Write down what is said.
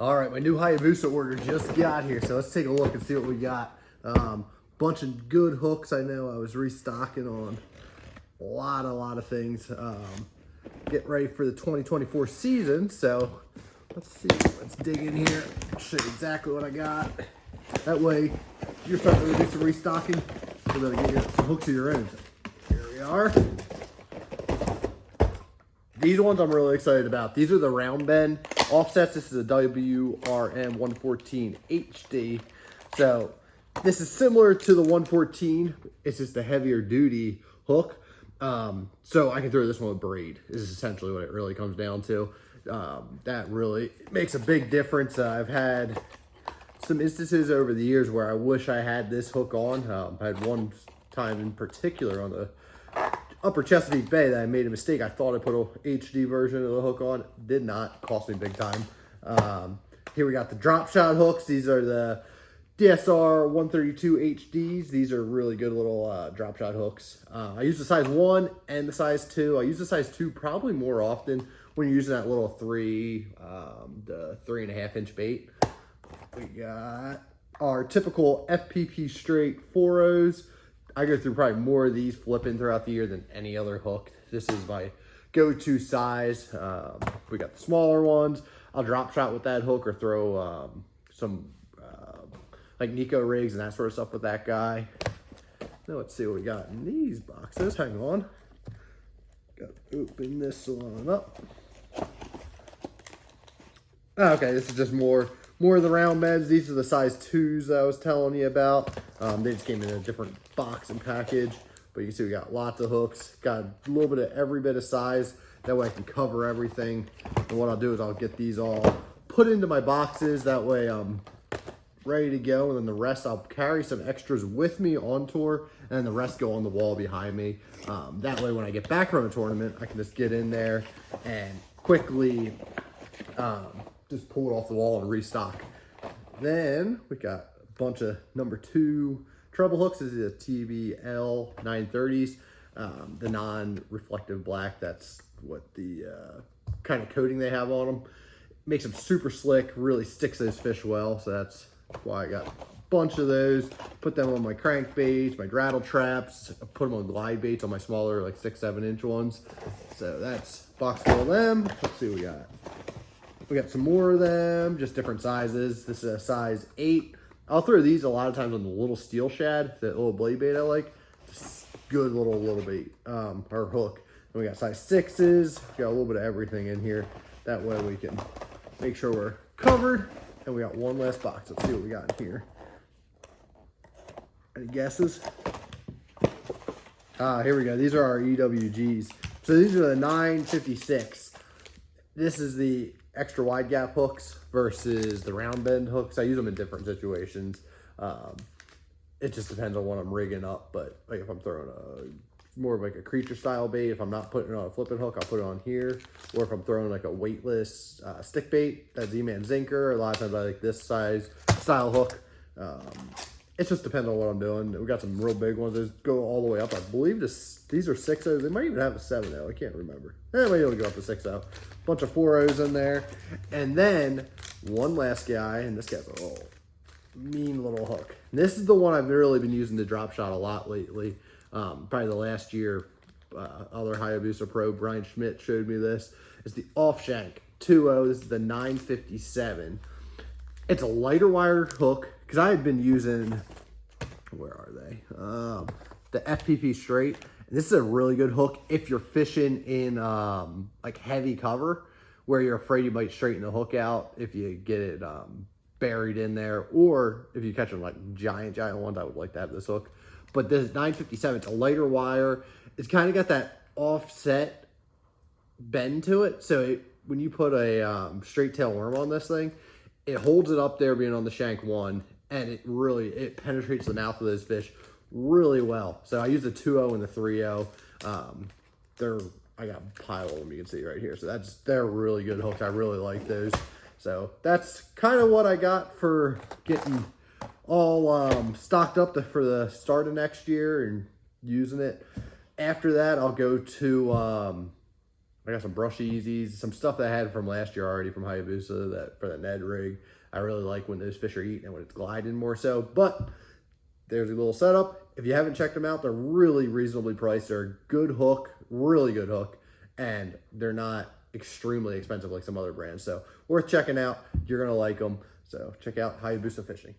All right, my new Hayabusa order just got here, so let's take a look and see what we got. Bunch of good hooks. I know I was restocking on a lot of things. Getting ready for the 2024 season, so let's see. Let's dig in here. I'll show you exactly what I got. That way, you're starting to do some restocking. You're going to get some hooks of your own. Here we are. These ones I'm really excited about. These are the round bend offsets. This is a WRM 114 HD. So this is similar to the 114. It's just a heavier duty hook. So I can throw this one with braid. This is essentially what it really comes down to. That really makes a big difference. I've had some instances over the years where I wish I had this hook on. I had one time in particular on the Upper Chesapeake Bay that I made a mistake. I thought I put a HD version of the hook on. Did not. Cost me big time. Here we got the drop shot hooks. These are the DSR 132 HDs. These are really good little drop shot hooks. I use the size 1 and the size 2. I use the size 2 probably more often when you're using that little 3 to 3.5 inch bait. We got our typical FPP straight 4.0s. I go through probably more of these flipping throughout the year than any other hook. This is my go-to size. We got the smaller ones. I'll drop shot with that hook or throw some like Nico rigs and that sort of stuff with that guy. Now let's see what we got in these boxes. Hang on. Got to open this one up. Okay, this is just more of the round beds. These are the size 2s that I was telling you about. They just came in a different box and package, but you can see we got lots of hooks. Got a little bit of every bit of size. That way I can cover everything. And what I'll do is I'll get these all put into my boxes. That way I'm ready to go. And then the rest, I'll carry some extras with me on tour, and the rest go on the wall behind me. That way when I get back from a tournament, I can just get in there and quickly just pull it off the wall and restock. Then we got a bunch of number 2 treble hooks. This is a TBL 930s, the non-reflective black. That's what the kind of coating they have on them. Makes them super slick, really sticks those fish well. So that's why I got a bunch of those. Put them on my crankbaits, my rattle traps. I put them on glide baits on my smaller, like 6-7 inch ones. So that's a box full of them. Let's see what we got. We got some more of them, just different sizes. This is a size 8. I'll throw these a lot of times on the little steel shad, that little blade bait I like. Just good little bait, or hook. And we got size 6s. We got a little bit of everything in here. That way we can make sure we're covered. And we got one last box. Let's see what we got in here. Any guesses? Here we go. These are our EWGs. So these are the 956. This is the extra wide gap hooks versus the round bend hooks. I use them in different situations. It just depends on what I'm rigging up, but like if I'm throwing more of like a creature style bait, if I'm not putting it on a flipping hook, I'll put it on here. Or if I'm throwing like a weightless stick bait, that Z-Man Zinker, a lot of times I like this size style hook. It just depends on what I'm doing. We got some real big ones. Those go all the way up. I believe these are 6.0s. They might even have a 7.0. I can't remember. Anyway, it'll go up to 6.0. Bunch of 4.0s in there. And then one last guy, and this guy's a little mean little hook. And this is the one I've really been using to drop shot a lot lately. Probably the last year, other Hayabusa pro, Brian Schmidt, showed me this. It's the off shank 2.0. This is the 957. It's a lighter wire hook, because I had been using, where are they? The FPP straight. And this is a really good hook if you're fishing in like heavy cover, where you're afraid you might straighten the hook out if you get it buried in there, or if you catch them like giant ones. I would like to have this hook. But this 957, it's a lighter wire. It's kind of got that offset bend to it. So when you put a straight tail worm on this thing, it holds it up there being on the shank 1, and it penetrates the mouth of those fish really well. So I use the 2.0 and the 3.0. I got a pile of them, you can see right here. So they're really good hooks. I really like those. So that's kind of what I got for getting all stocked up for the start of next year and using it. After that, I'll go to I got some brush easies, some stuff that I had from last year already from Hayabusa that for the Ned rig. I really like when those fish are eating and when it's gliding more so. But there's a little setup. If you haven't checked them out, they're really reasonably priced. They're a good hook, really good hook, and they're not extremely expensive like some other brands. So worth checking out. You're gonna like them. So check out Hayabusa Fishing.